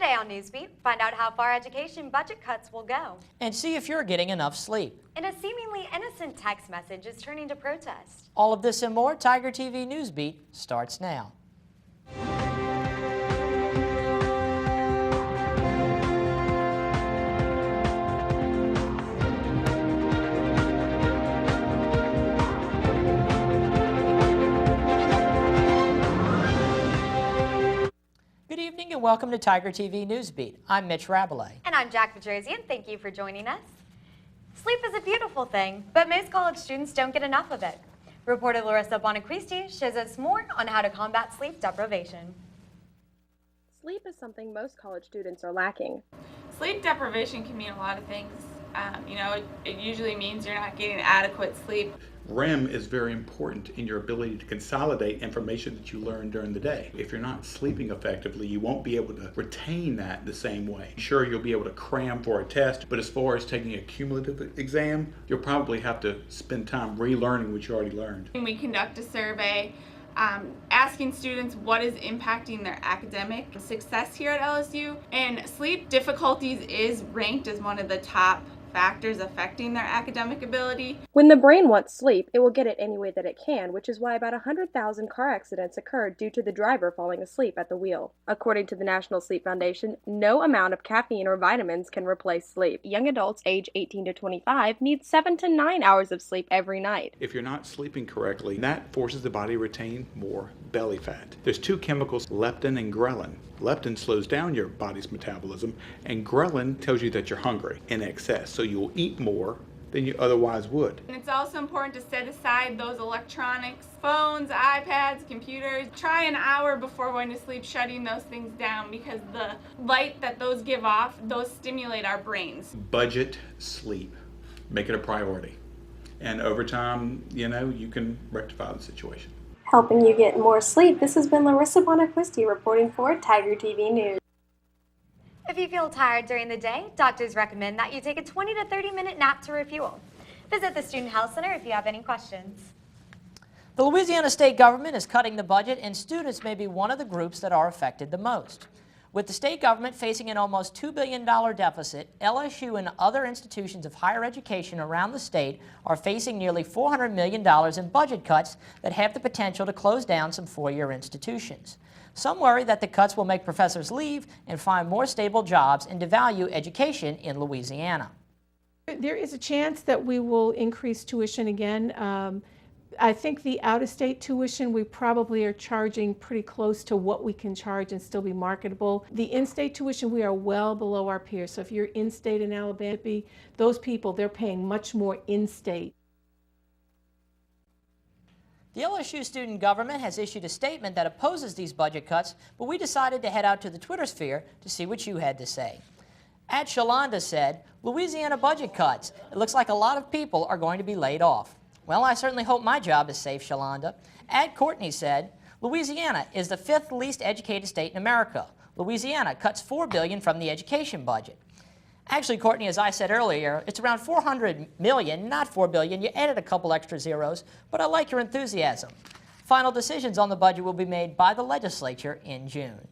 Today on Newsbeat, find out how far education budget cuts will go. And see if you're getting enough sleep. And a seemingly innocent text message is turning to protest. All of this and more, Tiger TV Newsbeat starts now. Good evening and welcome to Tiger TV Newsbeat. I'm Mitch Rabelais. And I'm Jack Petrosian. Thank you for joining us. Sleep is a beautiful thing, but most college students don't get enough of it. Reporter Larissa Bonacristi shows us more on how to combat sleep deprivation. Sleep is something most college students are lacking. Sleep deprivation can mean a lot of things. It usually means you're not getting adequate sleep. REM is very important in your ability to consolidate information that you learn during the day. If you're not sleeping effectively, you won't be able to retain that the same way. Sure, you'll be able to cram for a test, but as far as taking a cumulative exam, you'll probably have to spend time relearning what you already learned. We conduct a survey asking students what is impacting their academic success here at LSU, and sleep difficulties is ranked as one of the top factors affecting their academic ability. When the brain wants sleep, it will get it any way that it can, which is why about 100,000 car accidents occurred due to the driver falling asleep at the wheel. According to the National Sleep Foundation, no amount of caffeine or vitamins can replace sleep. Young adults age 18 to 25 need 7 to 9 hours of sleep every night. If you're not sleeping correctly, that forces the body to retain more belly fat. There's two chemicals, leptin and ghrelin. Leptin slows down your body's metabolism, and ghrelin tells you that you're hungry in excess, so you'll eat more than you otherwise would. And it's also important to set aside those electronics, phones, iPads, computers. Try an hour before going to sleep shutting those things down, because the light that those give off, those stimulate our brains. Budget sleep. Make it a priority. And over time, you can rectify the situation. Helping you get more sleep, this has been Larissa Bonacristi reporting for Tiger TV News. If you feel tired during the day, doctors recommend that you take a 20 to 30-minute nap to refuel. Visit the Student Health Center if you have any questions. The Louisiana state government is cutting the budget, and students may be one of the groups that are affected the most. With the state government facing an almost $2 billion deficit, LSU and other institutions of higher education around the state are facing nearly $400 million in budget cuts that have the potential to close down some four-year institutions. Some worry that the cuts will make professors leave and find more stable jobs and devalue education in Louisiana. There is a chance that we will increase tuition again. I think the out-of-state tuition, we probably are charging pretty close to what we can charge and still be marketable. The in-state tuition, we are well below our peers. So if you're in-state in Alabama, those people, they're paying much more in-state. The LSU student government has issued a statement that opposes these budget cuts, but we decided to head out to the Twitter sphere to see what you had to say. @Shalonda said, "Louisiana budget cuts. It looks like a lot of people are going to be laid off." Well, I certainly hope my job is safe, Shalonda. @Courtney said, "Louisiana is the 5th least educated state in America. Louisiana cuts $4 billion from the education budget." Actually, Courtney, as I said earlier, it's around $400 million, not $4 billion. You added a couple extra zeros, but I like your enthusiasm. Final decisions on the budget will be made by the legislature in June.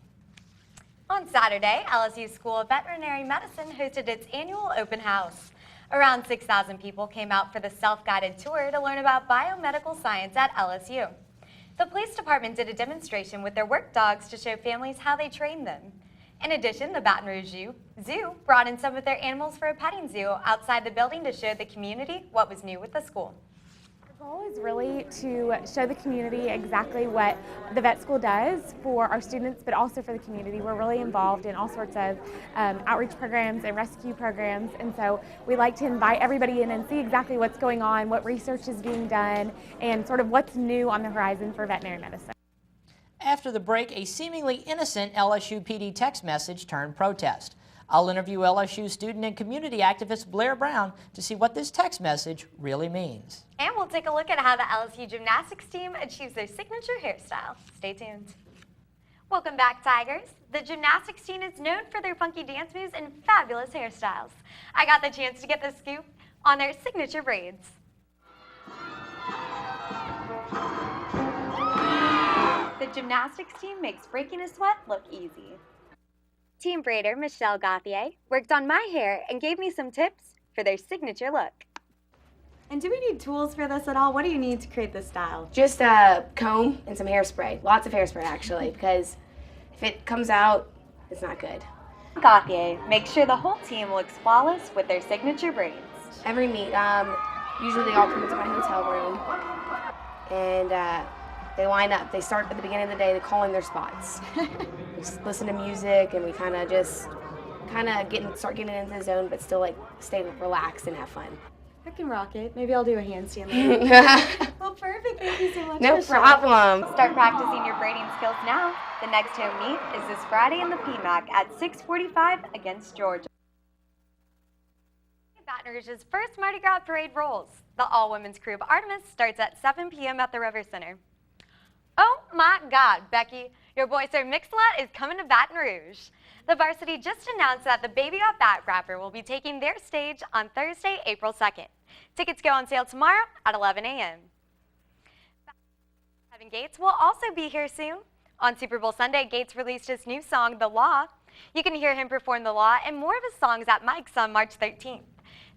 On Saturday, LSU School of Veterinary Medicine hosted its annual open house. Around 6,000 people came out for the self-guided tour to learn about biomedical science at LSU. The police department did a demonstration with their work dogs to show families how they train them. In addition, the Baton Rouge Zoo brought in some of their animals for a petting zoo outside the building to show the community what was new with the school. The goal is really to show the community exactly what the vet school does for our students, but also for the community. We're really involved in all sorts of outreach programs and rescue programs, and so we like to invite everybody in and see exactly what's going on, what research is being done, and sort of what's new on the horizon for veterinary medicine. After the break, a seemingly innocent LSU PD text message turned protest. I'll interview LSU student and community activist Blair Brown to see what this text message really means. And we'll take a look at how the LSU gymnastics team achieves their signature hairstyle. Stay tuned. Welcome back, Tigers. The gymnastics team is known for their funky dance moves and fabulous hairstyles. I got the chance to get the scoop on their signature braids. The gymnastics team makes breaking a sweat look easy. Team braider Michelle Gauthier worked on my hair and gave me some tips for their signature look. And do we need tools for this at all? What do you need to create this style? Just a comb and some hairspray. Lots of hairspray, actually, because if it comes out, it's not good. Gauthier makes sure the whole team looks flawless with their signature braids. Every meet, usually they all come into my hotel room, and they line up. They start at the beginning of the day, they call in their spots. We just listen to music, and we kind of start getting into the zone, but still like stay relaxed and have fun. I can rock it. Maybe I'll do a handstand later. Well, perfect. Thank you so much. No problem. Start practicing your braiding skills now. The next home meet is this Friday in the PMAC at 6:45 against Georgia. Baton Rouge's first Mardi Gras parade rolls. The all-women's crew of Artemis starts at 7 p.m. at the River Center. Oh my God, Becky, your boy Sir Mix-a-Lot is coming to Baton Rouge. The varsity just announced that the Baby Got Back rapper will be taking their stage on Thursday, April 2nd. Tickets go on sale tomorrow at 11 a.m. Kevin Gates will also be here soon. On Super Bowl Sunday, Gates released his new song, The Law. You can hear him perform The Law and more of his songs at Mike's on March 13th.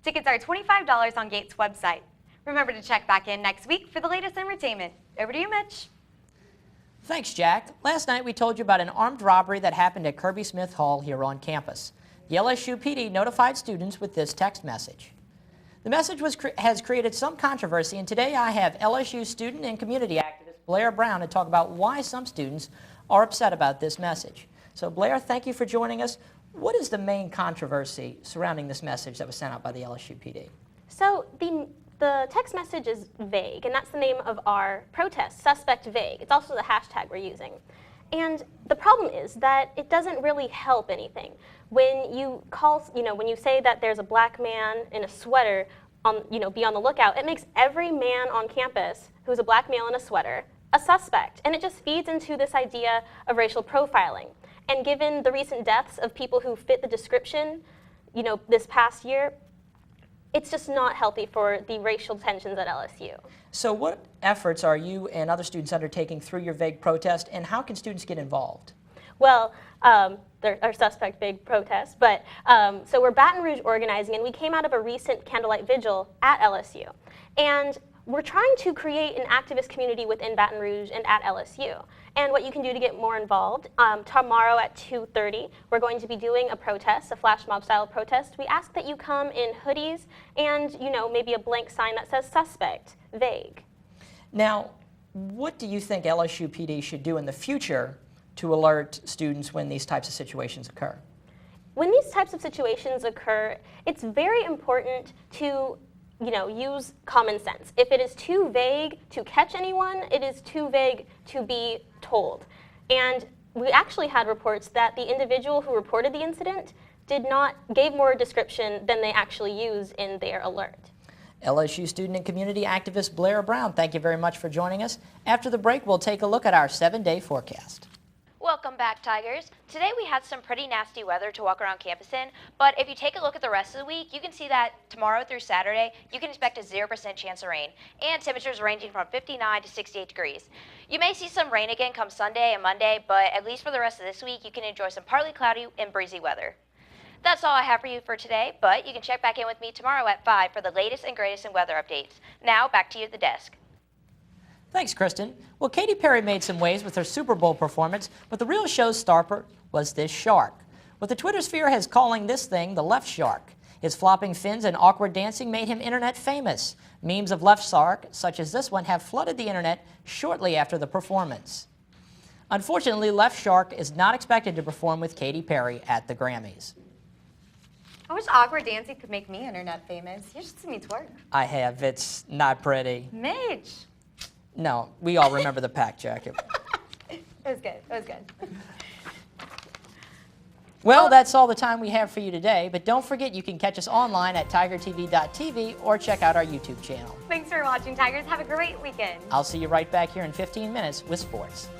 Tickets are $25 on Gates' website. Remember to check back in next week for the latest entertainment. Over to you, Mitch. Thanks, Jack. Last night we told you about an armed robbery that happened at Kirby Smith Hall here on campus. The LSU PD notified students with this text message. The message has created some controversy, and today I have LSU student and community activist Blair Brown to talk about why some students are upset about this message. So Blair, thank you for joining us. What is the main controversy surrounding this message that was sent out by the LSU PD? So the text message is vague, and that's the name of our protest, Suspect Vague. It's also the hashtag we're using. And the problem is that it doesn't really help anything. When you when you say that there's a black man in a sweater, be on the lookout, it makes every man on campus who's a black male in a sweater a suspect. And it just feeds into this idea of racial profiling. And given the recent deaths of people who fit the description, this past year, it's just not healthy for the racial tensions at LSU. So what efforts are you and other students undertaking through your vague protest, and how can students get involved? Well, there are suspect vague protests, but so we're Baton Rouge organizing, and we came out of a recent candlelight vigil at LSU. And we're trying to create an activist community within Baton Rouge and at LSU. And what you can do to get more involved, tomorrow at 2:30, we're going to be doing a protest, a flash mob style protest. We ask that you come in hoodies and, maybe a blank sign that says suspect, vague. Now, what do you think LSU PD should do in the future to alert students when these types of situations occur? When these types of situations occur, it's very important to use common sense. If it is too vague to catch anyone, it is too vague to be told. And we actually had reports that the individual who reported the incident gave more description than they actually use in their alert. LSU student and community activist Blair Brown, thank you very much for joining us. After the break, we'll take a look at our 7-day forecast. Welcome back, Tigers. Today we had some pretty nasty weather to walk around campus in, but if you take a look at the rest of the week, you can see that tomorrow through Saturday, you can expect a 0% chance of rain, and temperatures ranging from 59 to 68 degrees. You may see some rain again come Sunday and Monday, but at least for the rest of this week, you can enjoy some partly cloudy and breezy weather. That's all I have for you for today, but you can check back in with me tomorrow at 5 for the latest and greatest in weather updates. Now, back to you at the desk. Thanks, Kristen. Well, Katy Perry made some waves with her Super Bowl performance, but the real showstopper was this shark. What the Twitter sphere has calling this thing the left shark. His flopping fins and awkward dancing made him internet famous. Memes of left shark, such as this one, have flooded the internet shortly after the performance. Unfortunately, Left Shark is not expected to perform with Katy Perry at the Grammys. I wish awkward dancing could make me internet famous. You should see me twerk. I have. It's not pretty. Mitch. No, we all remember the pack jacket. It was good. It was good. Well, that's all the time we have for you today, but don't forget you can catch us online at tigertv.tv or check out our YouTube channel. Thanks for watching, Tigers. Have a great weekend. I'll see you right back here in 15 minutes with sports.